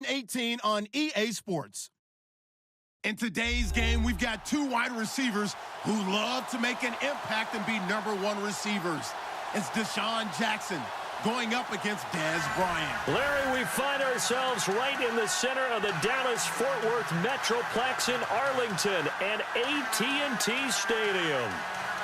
18 on EA Sports. In today's game, we've got two wide receivers who love to make an impact and be number one receivers. It's Deshaun Jackson going up against Dez Bryant. Larry, we find ourselves right in the center of the Dallas-Fort Worth Metroplex in Arlington and AT&T Stadium.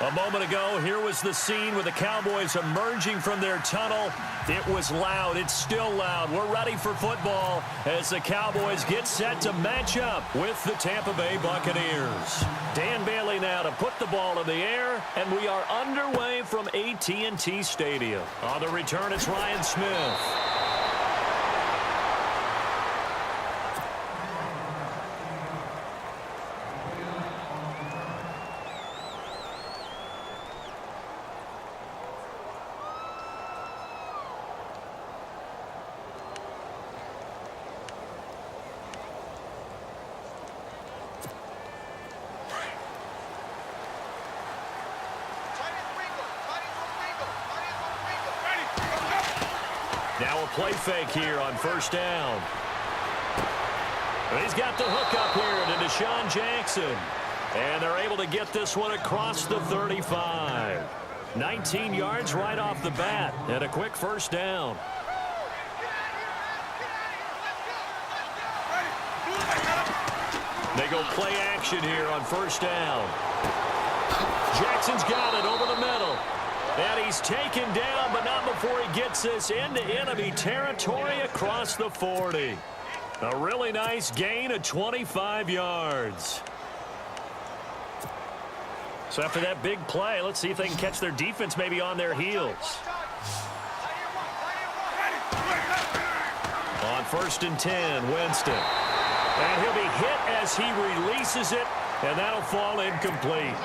A moment ago, here was the scene with the Cowboys emerging from their tunnel. It was loud. It's still loud. We're ready for football as the Cowboys get set to match up with the Tampa Bay Buccaneers. Dan Bailey now to put the ball in the air, and we are underway from AT&T Stadium. On the return, it's Ryan Smith. Now a play fake here on first down. He's got the hook up here to Deshaun Jackson. And they're able to get this one across the 35. 19 yards right off the bat and a quick first down. They go play action here on first down. Jackson's got it over the middle. And he's taken down, but not before he gets this into enemy territory across the 40. A really nice gain of 25 yards. So after that big play, let's see if they can catch their defense maybe on their heels. On first and 10, Winston. And he'll be hit as he releases it, and that'll fall incomplete.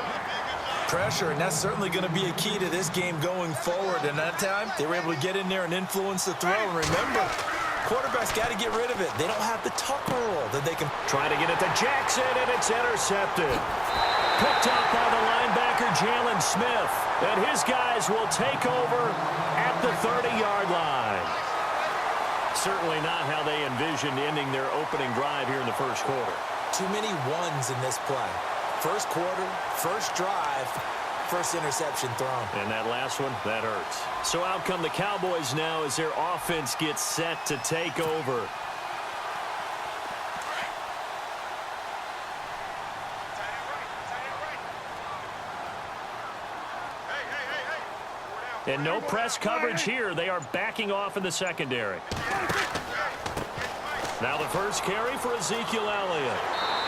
Pressure, and that's certainly going to be a key to this game going forward. And that time, they were able to get in there and influence the throw. And remember, quarterbacks got to get rid of it. They don't have the tuck rule that they can try to get it to Jackson, and it's intercepted. Picked up by the linebacker, Jalen Smith. And his guys will take over at the 30-yard line. Certainly not how they envisioned ending their opening drive here in the first quarter. Too many ones in this play. First quarter, first drive, first interception thrown. And that last one, that hurts. So out come the Cowboys now as their offense gets set to take over. And no press coverage here. They are backing off in the secondary. Now the first carry for Ezekiel Elliott.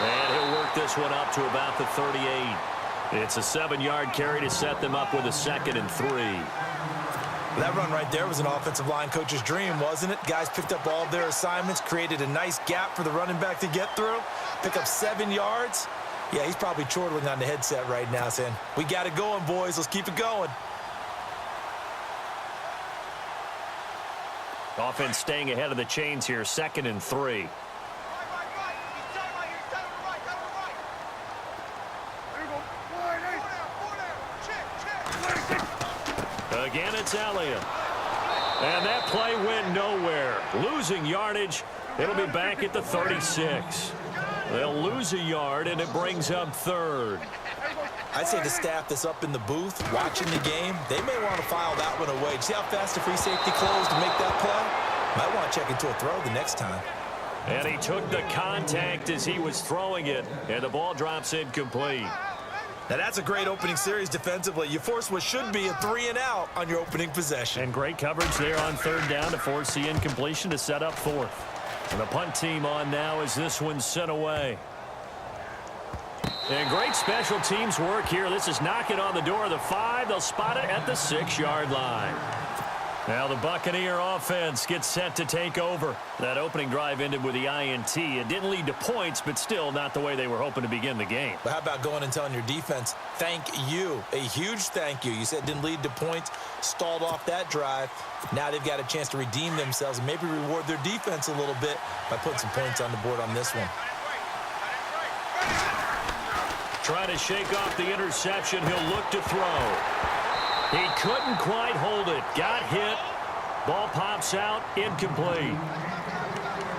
And he'll work this one up to about the 38. It's a 7-yard carry to set them up with a 2nd and 3. That run right there was an offensive line coach's dream, wasn't it? Guys picked up all of their assignments, created a nice gap for the running back to get through, pick up 7 yards. Yeah, he's probably chortling on the headset right now saying, we got it going, boys. Let's keep it going. Offense staying ahead of the chains here, 2nd and 3. Again, it's Elliott. And that play went nowhere. Losing yardage. It'll be back at the 36. They'll lose a yard, and it brings up 3rd. I'd say the staff that's up in the booth watching the game, they may want to file that one away. See how fast the free safety closed to make that play? Might want to check into a throw the next time. And he took the contact as he was throwing it, and the ball drops incomplete. Now that's a great opening series defensively. You force what should be a 3-and-out on your opening possession. And great coverage there on 3rd down to force the incompletion to set up 4th. And the punt team on now as this one's sent away. And great special teams work here. This is knocking on the door of the 5. They'll spot it at the 6-yard line. Now the Buccaneer offense gets set to take over. That opening drive ended with the INT. It didn't lead to points, but still not the way they were hoping to begin the game. But how about going and telling your defense, thank you, a huge thank you. You said it didn't lead to points, stalled off that drive. Now they've got a chance to redeem themselves and maybe reward their defense a little bit by putting some points on the board on this one. Trying to shake off the interception. He'll look to throw. He couldn't quite hold it. Got hit. Ball pops out. Incomplete.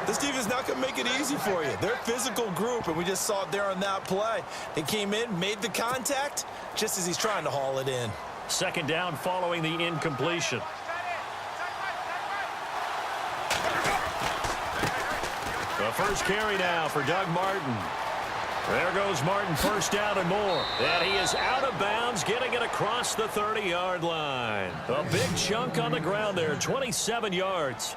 The This defense is not going to make it easy for you. They're a physical group, and we just saw it there on that play. They came in, made the contact, just as he's trying to haul it in. Second down following the incompletion. The first carry now for Doug Martin. There goes Martin, first down and more. And he is out of bounds, getting it across the 30-yard line. A big chunk on the ground there, 27 yards.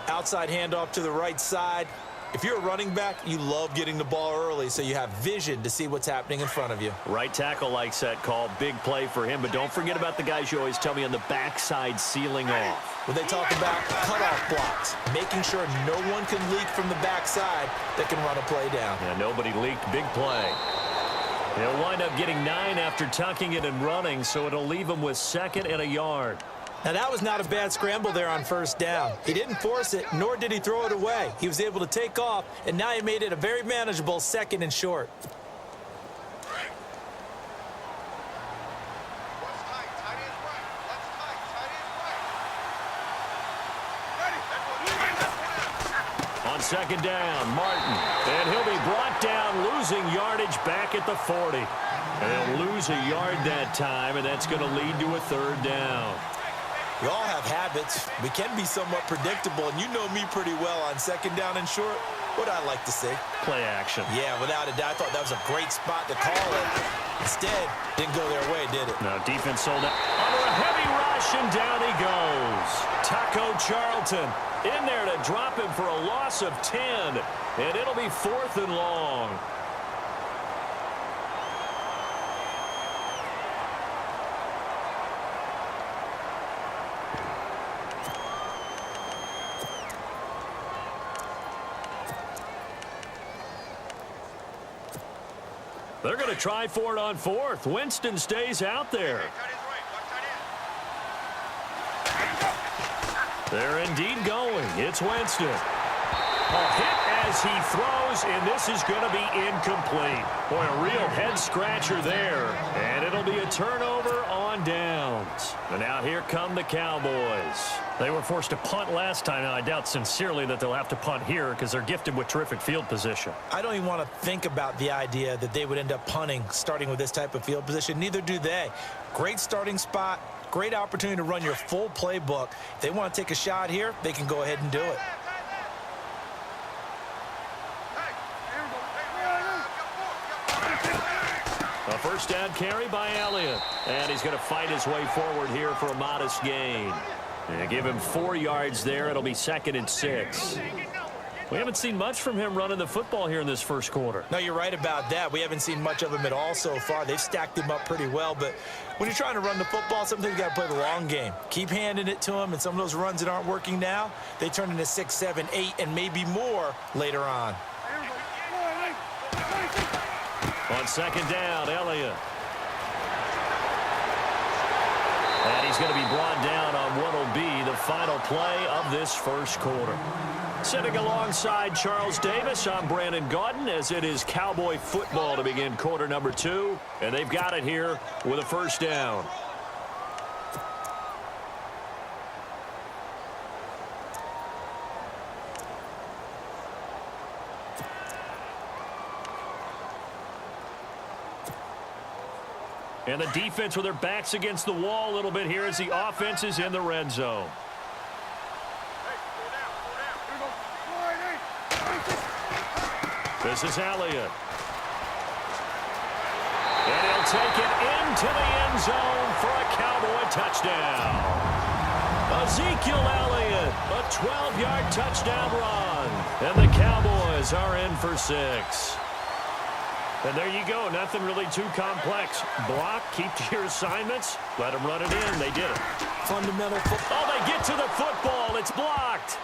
Outside handoff to the right side. If you're a running back, you love getting the ball early so you have vision to see what's happening in front of you. Right tackle likes that call. Big play for him. But don't forget about the guys you always tell me on the backside sealing off. When they talk about cutoff blocks, making sure no one can leak from the backside that can run a play down. Yeah, nobody leaked. Big play. He'll wind up getting 9 after tucking it and running, so it'll leave him with 2nd and a yard. Now, that was not a bad scramble there on first down. He didn't force it, nor did he throw it away. He was able to take off, and now he made it a very manageable 2nd and short. On second down, Martin. And he'll be brought down, losing yardage back at the 40. And he'll lose a yard that time, and that's going to lead to a 3rd down. We all have habits. We can be somewhat predictable, and you know me pretty well on second down and short. What I like to see. Play action. Yeah, without a doubt. I thought that was a great spot to call it. Instead, didn't go their way, did it? Now defense sold out. Under a heavy rush, and down he goes. Taco Charlton in there to drop him for a loss of 10. And it'll be 4th and long. They're going to try for it on 4th. Winston stays out there. They're indeed going. It's Winston. A hit as he throws, and this is going to be incomplete. Boy, a real head-scratcher there. And it'll be a turnover on downs. And now here come the Cowboys. They were forced to punt last time. Now, I doubt sincerely that they'll have to punt here because they're gifted with terrific field position. I don't even want to think about the idea that they would end up punting starting with this type of field position. Neither do they. Great starting spot. Great opportunity to run your full playbook. If they want to take a shot here, they can go ahead and do it. A first down carry by Elliott. And he's going to fight his way forward here for a modest gain. And give him 4 yards there. It'll be 2nd and 6. We haven't seen much from him running the football here in this first quarter. No, you're right about that. We haven't seen much of him at all so far. They've stacked him up pretty well. But when you're trying to run the football, sometimes you got to play the long game. Keep handing it to him. And some of those runs that aren't working now, they turn into 6, 7, 8, and maybe more later on. On second down, Elliott. And he's going to be brought down on what will be the final play of this first quarter. Sitting alongside Charles Davis, I'm Brandon Gaudin, as it is Cowboy football to begin quarter number 2. And they've got it here with a first down. And the defense with their backs against the wall a little bit here as the offense is in the red zone. This is Elliott. And he'll take it into the end zone for a Cowboy touchdown. Ezekiel Elliott, a 12-yard touchdown run. And the Cowboys are in for 6. And there you go. Nothing really too complex. Block, keep to your assignments, let them run it in. They did it. Fundamental football. Oh, they get to the football. It's blocked.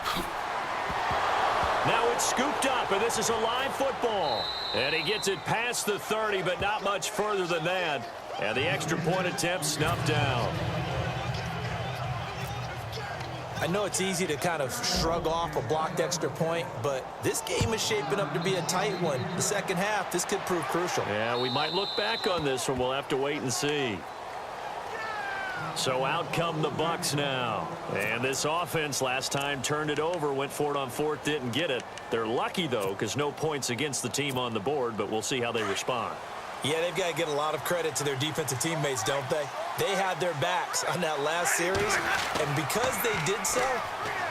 Now it's scooped up, and this is a live football. And he gets it past the 30, but not much further than that. And the extra point attempt snuffed down. I know it's easy to kind of shrug off a blocked extra point, but this game is shaping up to be a tight one. The second half, this could prove crucial. Yeah, we might look back on this one. We'll have to wait and see. So out come the Bucs now. And this offense last time turned it over, went for it on fourth, didn't get it. They're lucky, though, because no points against the team on the board, but we'll see how they respond. Yeah, they've got to get a lot of credit to their defensive teammates, don't they? They had their backs on that last series, and because they did so,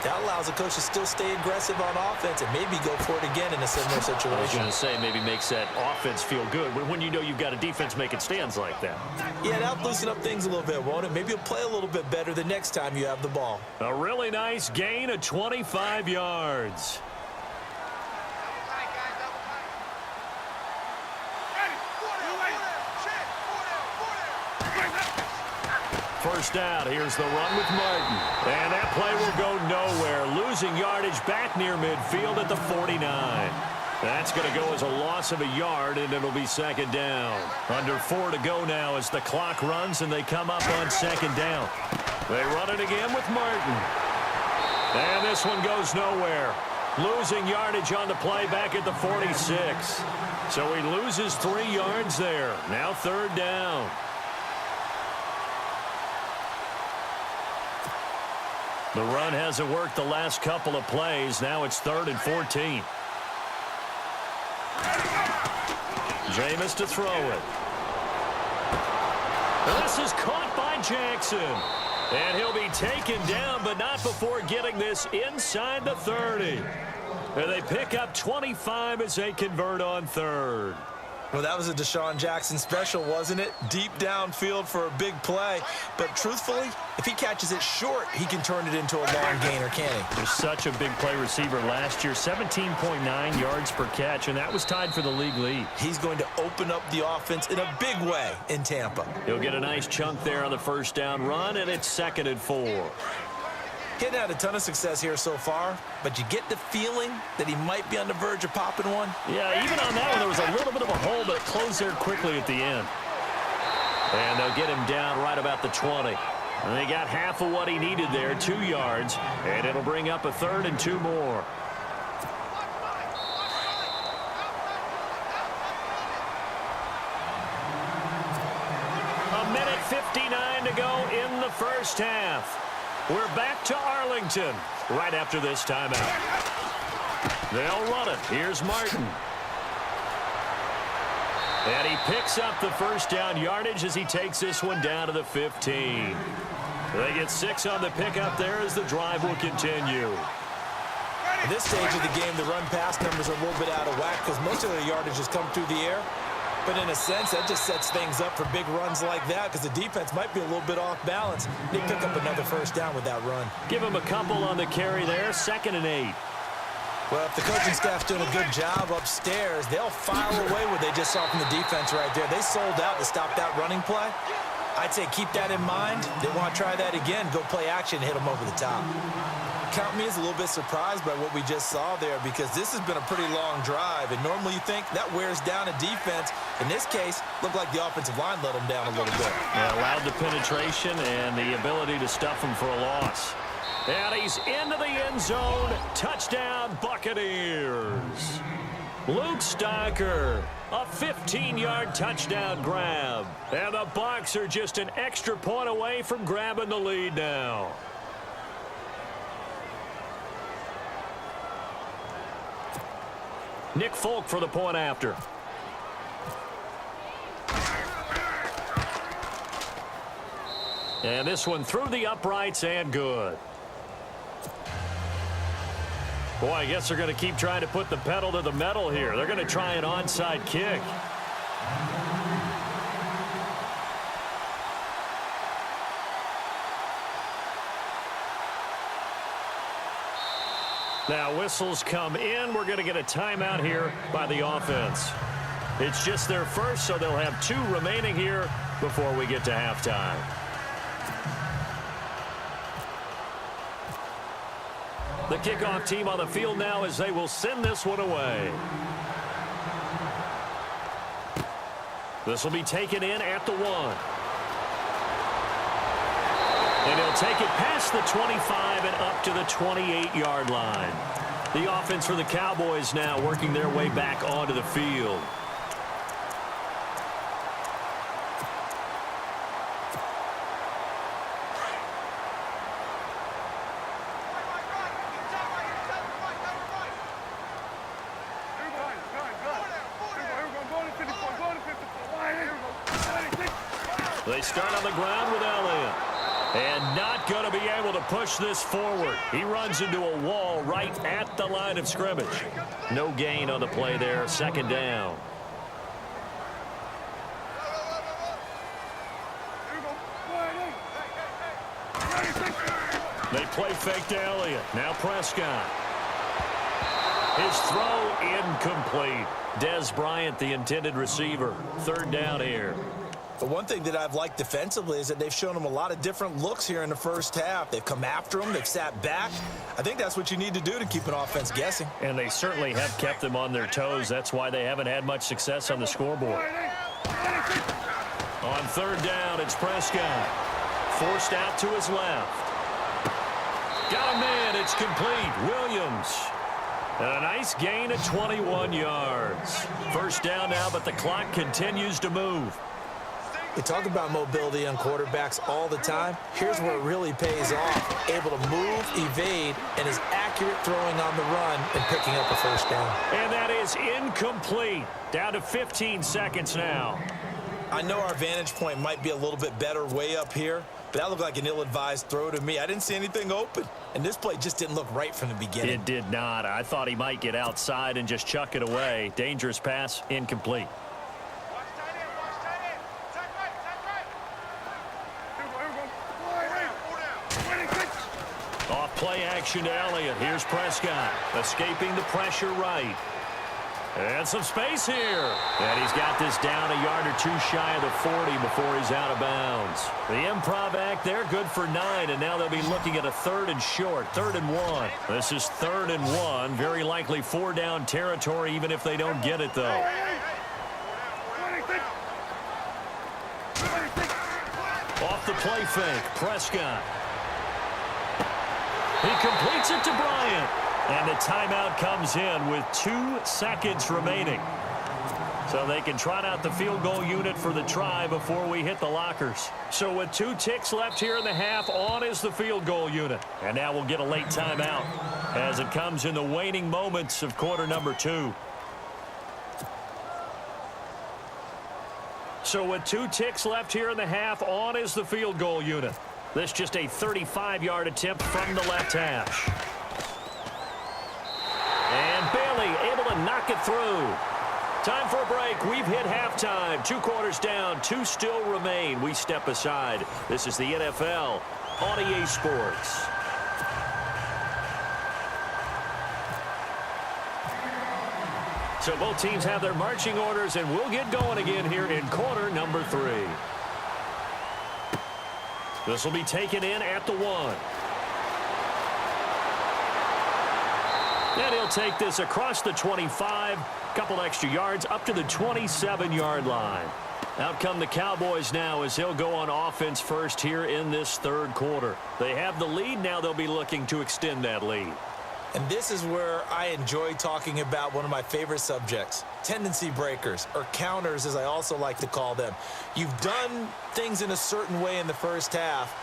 that allows the coach to still stay aggressive on offense and maybe go for it again in a similar situation. I was going to say maybe makes that offense feel good when you know you've got a defense making stands like that. Yeah, that'll loosen up things a little bit, won't it? Maybe you'll play a little bit better the next time you have the ball. A really nice gain of 25 yards. First down, here's the run with Martin. And that play will go nowhere. Losing yardage back near midfield at the 49. That's going to go as a loss of a yard, and it'll be second down. Under 4 to go now as the clock runs, and they come up on second down. They run it again with Martin. And this one goes nowhere. Losing yardage on the play back at the 46. So he loses 3 yards there. Now third down. The run hasn't worked the last couple of plays. Now it's 3rd and 14. Jameis to throw it. This is caught by Jackson. And he'll be taken down, but not before getting this inside the 30. And they pick up 25 as they convert on 3rd. Well, that was a Deshaun Jackson special, wasn't it? Deep downfield for a big play. But truthfully, if he catches it short, he can turn it into a long gainer, can he? He's such a big play receiver last year, 17.9 yards per catch, and that was tied for the league lead. He's going to open up the offense in a big way in Tampa. He'll get a nice chunk there on the first down run, and it's 2nd and 4. He's had a ton of success here so far, but you get the feeling that he might be on the verge of popping one. Yeah, even on that one, there was a little bit of a hole, but it closed there quickly at the end. And they'll get him down right about the 20. And they got half of what he needed there, 2 yards, and it'll bring up a 3rd and 2 more. A minute 59 to go in the first half. We're back to Arlington right after this timeout. They'll run it. Here's Martin. And he picks up the first down yardage as he takes this one down to the 15. They get 6 on the pickup there as the drive will continue. At this stage of the game, the run-pass numbers are a little bit out of whack because most of their yardage has come through the air. But in a sense, that just sets things up for big runs like that because the defense might be a little bit off balance. They pick up another first down with that run. Give him a couple on the carry there, 2nd and 8. Well, if the coaching staff's doing a good job upstairs, they'll file away what they just saw from the defense right there. They sold out to stop that running play. I'd say keep that in mind. They want to try that again, go play action, hit them over the top. Count me as a little bit surprised by what we just saw there because this has been a pretty long drive, and normally you think that wears down a defense. In this case, looked like the offensive line let them down a little bit. Yeah, allowed the penetration and the ability to stuff him for a loss. And he's into the end zone. Touchdown, Buccaneers. Luke Stocker, a 15-yard touchdown grab. And the Bucs are just an extra point away from grabbing the lead now. Nick Folk for the point after. And this one through the uprights and good. Boy, I guess they're going to keep trying to put the pedal to the metal here. They're going to try an onside kick. Now whistles come in. We're going to get a timeout here by the offense. It's just their first, so they'll have 2 remaining here before we get to halftime. The kickoff team on the field now as they will send this one away. This will be taken in at the 1. And he'll take it past the 25 and up to the 28-yard line. The offense for the Cowboys now working their way back onto the field. They start on the ground with Elliott. And not going to be able to push this forward. He runs into a wall right at the line of scrimmage. No gain on the play there. Second down. They play fake to Elliott. Now Prescott. His throw incomplete. Dez Bryant, the intended receiver. Third down here. But one thing that I've liked defensively is that they've shown him a lot of different looks here in the first half. They've come after him. They've sat back. I think that's what you need to do to keep an offense guessing. And they certainly have kept them on their toes. That's why they haven't had much success on the scoreboard. On third down, it's Prescott. Forced out to his left. Got a man. It's complete. Williams. And a nice gain of 21 yards. First down now, but the clock continues to move. We talk about mobility on quarterbacks all the time. Here's where it really pays off. Able to move, evade, and is accurate throwing on the run and picking up a first down. And that is incomplete. Down to 15 seconds now. I know our vantage point might be a little bit better way up here, but that looked like an ill-advised throw to me. I didn't see anything open, and this play just didn't look right from the beginning. It did not. I thought he might get outside and just chuck it away. Dangerous pass, incomplete. Off play action to Elliott. Here's Prescott. Escaping the pressure right. And some space here. And he's got this down a yard or two shy of the 40 before he's out of bounds. The improv act there, good for 9. And now they'll be looking at a third and short. 3rd and 1. This is 3rd and 1. Very likely 4-down territory even if they don't get it, though. Off the play fake. Prescott. He completes it to Bryant. And the timeout comes in with 2 seconds remaining. So they can trot out the field goal unit for the try before we hit the lockers. So with 2 ticks left here in the half, on is the field goal unit. And now we'll get a late timeout as it comes in the waning moments of quarter number 2. So with 2 ticks left here in the half, on is the field goal unit. This just a 35-yard attempt from the left hash. And Bailey able to knock it through. Time for a break. We've hit halftime. 2 quarters down. 2 still remain. We step aside. This is the NFL on EA Sports. So both teams have their marching orders, and we'll get going again here in quarter number 3. This will be taken in at the 1. And he'll take this across the 25, couple extra yards up to the 27-yard line. Out come the Cowboys now as he'll go on offense first here in this 3rd quarter. They have the lead. Now they'll be looking to extend that lead. And this is where I enjoy talking about one of my favorite subjects, tendency breakers, or counters as I also like to call them. You've done things in a certain way in the first half,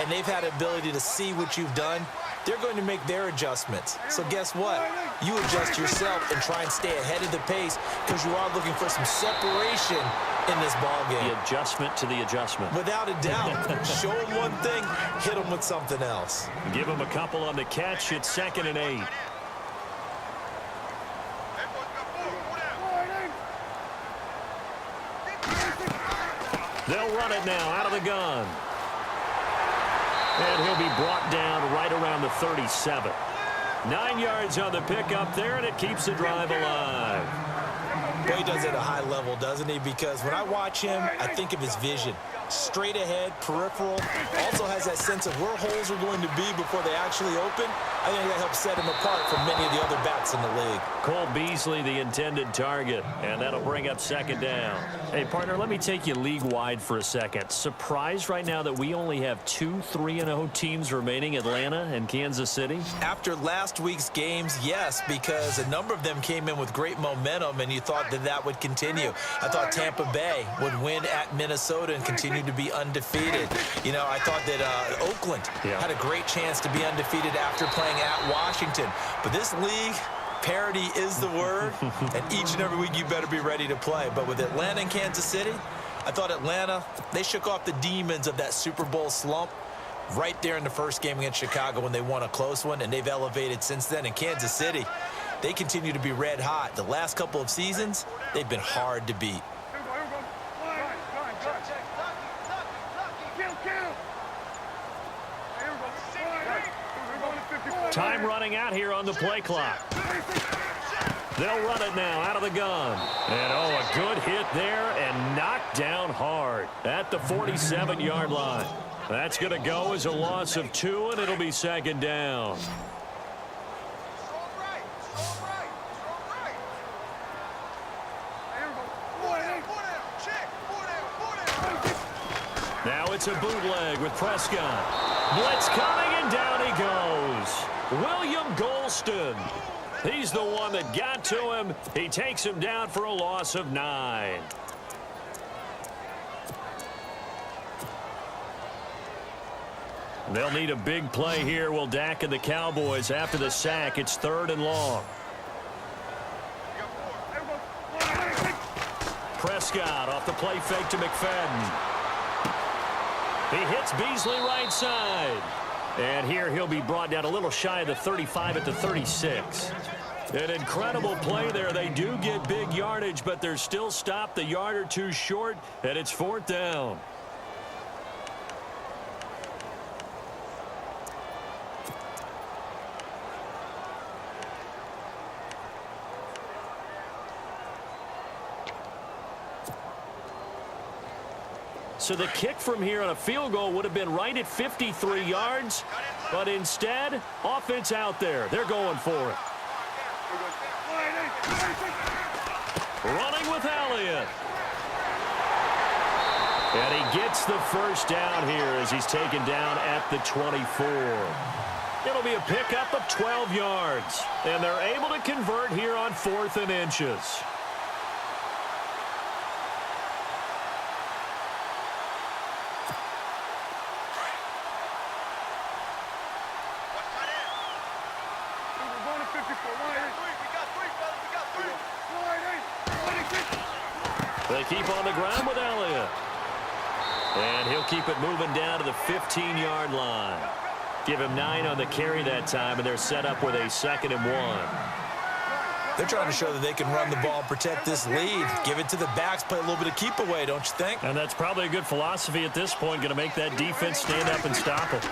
and they've had the ability to see what you've done. They're going to make their adjustments. So guess what? You adjust yourself and try and stay ahead of the pace because you are looking for some separation in this ballgame. The adjustment to the adjustment. Without a doubt. Show them one thing, hit them with something else. Give them a couple on the catch. It's 2nd and 8. They'll run it now out of the gun. And he'll be brought down right around the 37. 9 yards on the pickup there, and it keeps the drive alive. Boy, he does it at a high level, doesn't he? Because when I watch him, I think of his vision. Straight ahead, peripheral. Also has that sense of where holes are going to be before they actually open. I think that helps set him apart from many of the other backs in the league. Cole Beasley, the intended target, and that'll bring up 2nd down. Hey, partner, let me take you league-wide for a second. Surprised right now that we only have 2 3-0 teams remaining, Atlanta and Kansas City? After last week's games, yes, because a number of them came in with great momentum, and you thought that that would continue. I thought Tampa Bay would win at Minnesota and continue to be undefeated. You know, I thought that Oakland had a great chance to be undefeated after playing at Washington. But this league, parity is the word, and each and every week you better be ready to play. But with Atlanta and Kansas City, I thought Atlanta, they shook off the demons of that Super Bowl slump right there in the first game against Chicago when they won a close one, and they've elevated since then. In Kansas City, they continue to be red hot. The last couple of seasons, they've been hard to beat. Time running out here on the play clock. They'll run it now out of the gun. And, oh, a good hit there and knocked down hard at the 47-yard line. That's going to go as a loss of 2, and it'll be second down. Now it's a bootleg with Prescott. Blitz coming, and down he goes. William Golston. He's the one that got to him. He takes him down for a loss of 9. They'll need a big play here. Will Dak and the Cowboys after the sack. It's 3rd and long. Prescott off the play fake to McFadden. He hits Beasley right side. And here he'll be brought down a little shy of the 35 at the 36. An incredible play there. They do get big yardage, but they're still stopped a yard or two short, and it's 4th down. So the kick from here on a field goal would have been right at 53 yards, but instead, offense out there. They're going for it. Running with Elliott. And he gets the first down here as he's taken down at the 24. It'll be a pickup of 12 yards, and they're able to convert here on 4th and inches. They keep on the ground with Elliott. And he'll keep it moving down to the 15-yard line. Give him 9 on the carry that time, and they're set up with a 2nd and 1. They're trying to show that they can run the ball and protect this lead. Give it to the backs, play a little bit of keep away, don't you think? And that's probably a good philosophy at this point, going to make that defense stand up and stop it.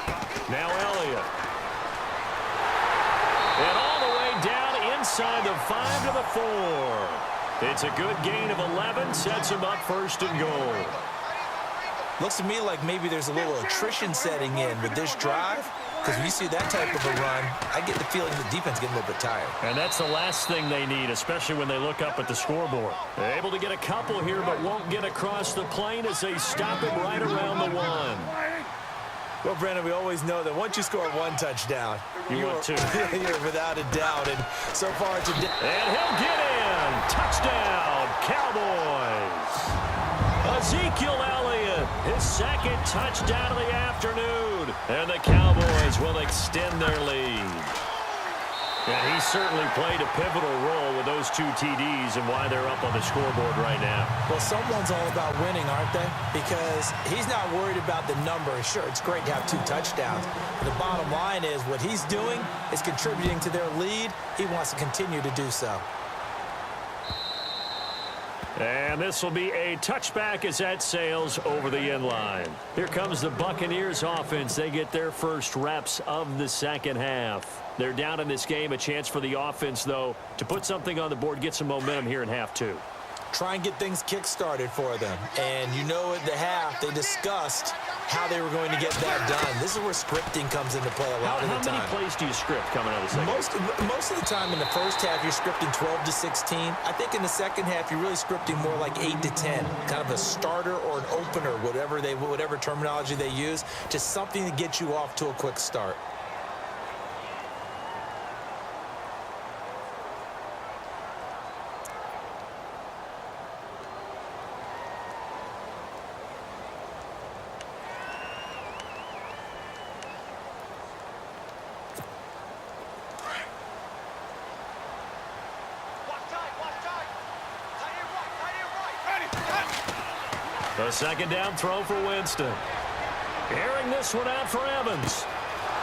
Now Elliott. And all the way down inside the 5 to the 4. It's a good gain of 11, sets him up 1st and goal. Looks to me like maybe there's a little attrition setting in with this drive, because when you see that type of a run, I get the feeling the defense getting a little bit tired. And that's the last thing they need, especially when they look up at the scoreboard. They're able to get a couple here, but won't get across the plane as they stop him right around the 1. Well, Brandon, we always know that once you score 1 touchdown, you're without a doubt. And so far today. And he'll get in. Touchdown, Cowboys. Ezekiel Elliott, his 2nd touchdown of the afternoon. And the Cowboys will extend their lead. And he certainly played a pivotal role with those 2 TDs and why they're up on the scoreboard right now. Well, someone's all about winning, aren't they? Because he's not worried about the number. Sure, it's great to have 2 touchdowns. But the bottom line is what he's doing is contributing to their lead. He wants to continue to do so. And this will be a touchback as that sails over the end line. Here comes the Buccaneers offense. They get their first reps of the second half. They're down in this game. A chance for the offense, though, to put something on the board, get some momentum here in half 2. Try and get things kick-started for them. And you know at the half, they discussed how they were going to get that done. This is where scripting comes into play a lot of the time. How many plays do you script coming out of the second? Most of the time in the first half, you're scripting 12 to 16. I think in the second half, you're really scripting more like 8 to 10. Kind of a starter or an opener, whatever terminology they use, just something to get you off to a quick start. A second down throw for Winston. Airing this one out for Evans.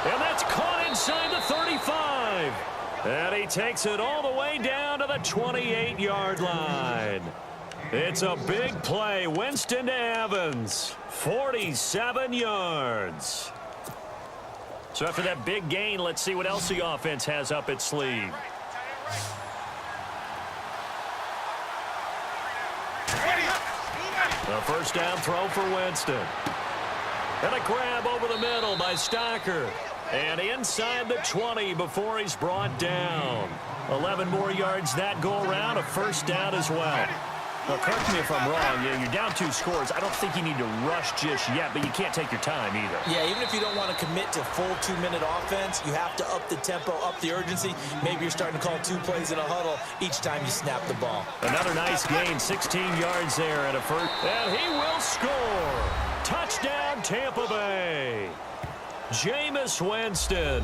And that's caught inside the 35. And he takes it all the way down to the 28-yard line. It's a big play. Winston to Evans. 47 yards. So after that big gain, let's see what else the offense has up its sleeve. A first down throw for Winston. And a grab over the middle by Stocker. And inside the 20 before he's brought down. 11 more yards that go around. A first down as well. Now, correct me if I'm wrong. You're down 2 scores. I don't think you need to rush just yet, but you can't take your time either. Yeah, even if you don't want to commit to full 2-minute offense, you have to up the tempo, up the urgency. Maybe you're starting to call 2 plays in a huddle each time you snap the ball. Another nice gain, 16 yards there at a first. And he will score. Touchdown, Tampa Bay. Jameis Winston.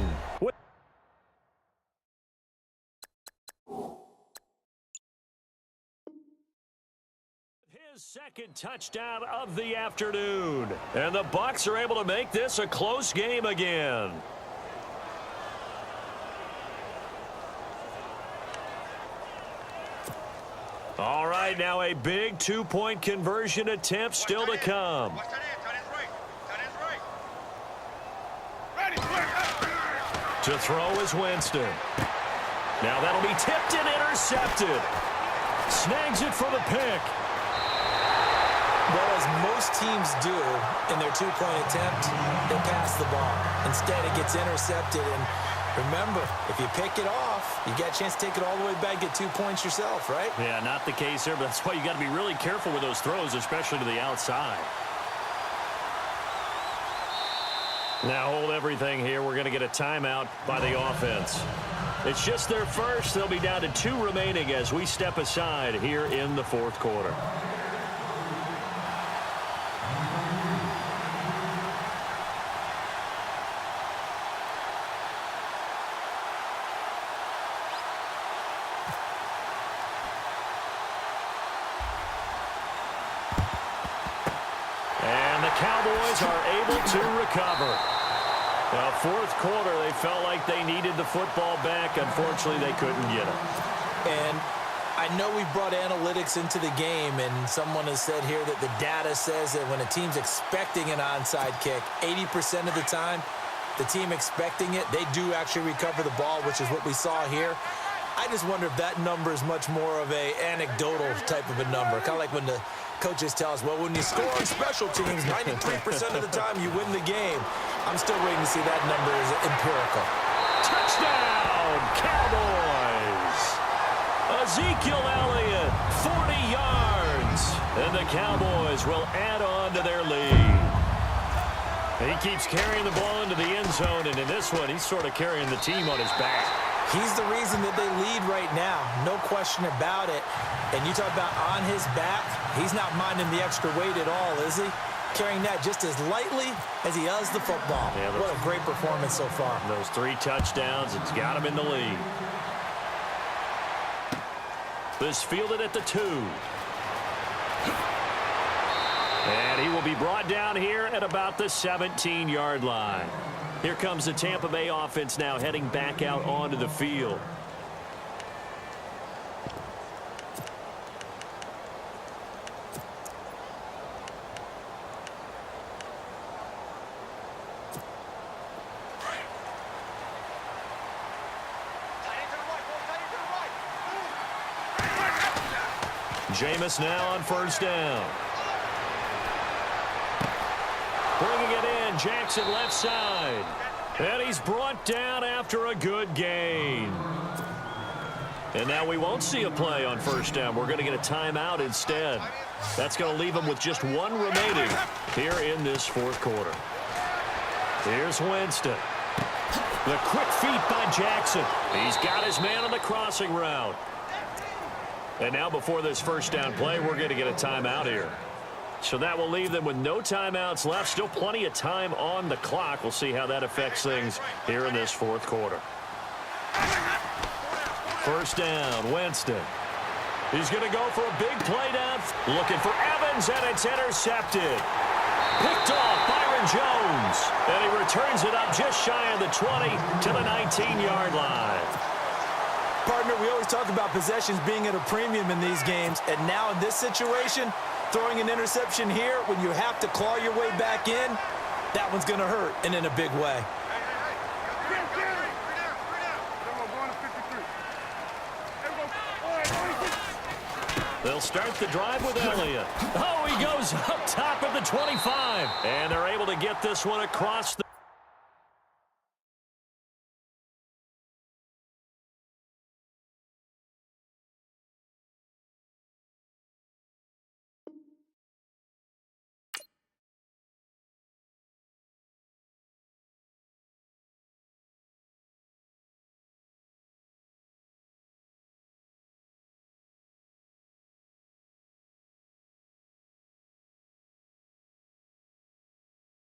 His second touchdown of the afternoon. And the Bucs are able to make this a close game again. All right, now a big 2-point conversion attempt still to come. To throw is Winston. Now that'll be tipped and intercepted. Snags it for the pick. Well, as most teams do in their 2-point attempt, they pass the ball. Instead, it gets intercepted. And remember, if you pick it off, you get a chance to take it all the way back, get 2 points yourself, right? Yeah, not the case here, but that's why you got to be really careful with those throws, especially to the outside. Now hold everything here. We're going to get a timeout by the offense. It's just their first. They'll be down to 2 remaining as we step aside here in the 4th quarter. And the Cowboys are able to recover. Now, 4th quarter, they felt like they needed the football back. Unfortunately, they couldn't get it. And I know we've brought analytics into the game, and someone has said here that the data says that when a team's expecting an onside kick, 80% of the time, the team expecting it, they do actually recover the ball, which is what we saw here. I just wonder if that number is much more of a anecdotal type of a number. Kind of like when the coaches tell us, well, when you score on special teams, 93% of the time you win the game. I'm still waiting to see that number is empirical. Touchdown, Cowboys! Ezekiel Elliott, 40 yards. And the Cowboys will add on to their lead. He keeps carrying the ball into the end zone, and in this one, he's sort of carrying the team on his back. He's the reason that they lead right now, no question about it. And you talk about on his back, he's not minding the extra weight at all, is he? Carrying that just as lightly as he does the football. Yeah, what a great performance so far. Those 3 touchdowns, it's got him in the lead. This fielded at the 2. And he will be brought down here at about the 17-yard line. Here comes the Tampa Bay offense now heading back out onto the field. Jameis now on first down. Bringing it in, Jackson left side. And he's brought down after a good gain. And now we won't see a play on first down. We're going to get a timeout instead. That's going to leave him with just 1 remaining here in this 4th quarter. Here's Winston. The quick feet by Jackson. He's got his man on the crossing route. And now before this first down play, we're going to get a timeout here. So that will leave them with no timeouts left. Still plenty of time on the clock. We'll see how that affects things here in this 4th quarter. First down, Winston. He's going to go for a big play down. Looking for Evans, and it's intercepted. Picked off Byron Jones. And he returns it up just shy of the 20 to the 19-yard line. Partner, we always talk about possessions being at a premium in these games. And now in this situation, throwing an interception here when you have to claw your way back in, that one's going to hurt, and in a big way. They'll start the drive with Elliott. Oh, he goes up top of the 25. And they're able to get this one across the